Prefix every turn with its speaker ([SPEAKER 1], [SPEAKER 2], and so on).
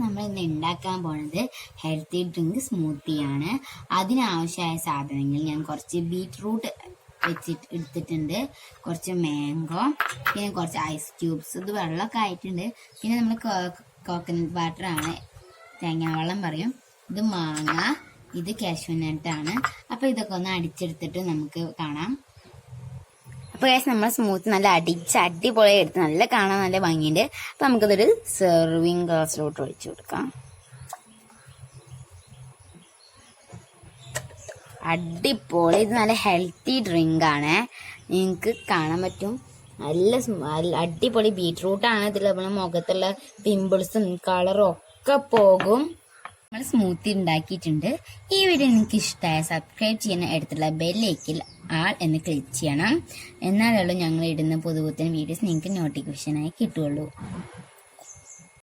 [SPEAKER 1] നമ്മൾ ഇന്ന് ഉണ്ടാക്കാൻ പോണത് ഹെൽത്തി ഡ്രിങ്ക് സ്മൂത്തിയാണ്. അതിനാവശ്യമായ സാധനങ്ങൾ ഞാൻ കുറച്ച് ബീറ്റ്റൂട്ട് എടുത്തിട്ടുണ്ട്, കുറച്ച് മാംഗോ, പിന്നെ കുറച്ച് ഐസ് ക്യൂബ്സ്, ഇത് വെള്ളമൊക്കെ ആയിട്ടുണ്ട്. പിന്നെ നമ്മൾ കോക്കനട്ട് വാട്ടർ ആണ്, തേങ്ങാ വെള്ളം പറയും. ഇത് മാങ്ങ, ഇത് കാഷ്യൂനട്ടാണ്. അപ്പൊ ഇതൊക്കെ ഒന്ന് അടിച്ചെടുത്തിട്ട് നമുക്ക് കാണാം. അപ്പൊ നമ്മൾ സ്മൂത്ത് നല്ല അടിപൊളി എടുത്ത് നല്ല കാണാൻ നല്ല ഭംഗിയുണ്ട്. അപ്പൊ നമുക്കിതൊരു സെർവിങ് ഗ്ലാസ്സിലോട്ട് ഒഴിച്ചു കൊടുക്കാം. അടിപൊളി, ഇത് നല്ല ഹെൽത്തി ഡ്രിങ്ക് ആണ്. നിങ്ങൾക്ക് കാണാൻ പറ്റും, നല്ല അടിപൊളി ബീറ്റ്റൂട്ടാണ്. ഇതിൽ നമ്മളെ മുഖത്തുള്ള പിമ്പിൾസും കളറും ഒക്കെ പോകും. നമ്മൾ സ്മൂത്തി ഉണ്ടാക്കിയിട്ടുണ്ട്. ഈ വീഡിയോ നിങ്ങൾക്ക് ഇഷ്ടമായ സബ്സ്ക്രൈബ് ചെയ്യുന്ന അടുത്തുള്ള ബെല്ലൈക്കിൽ ആൾ എന്ന് ക്ലിക്ക് ചെയ്യണം. എന്നാലുള്ളൂ ഞങ്ങൾ ഇടുന്ന പുതുപുത്തൻ വീഡിയോസ് നിങ്ങൾക്ക് നോട്ടിഫിക്കേഷനായി കിട്ടുള്ളൂ.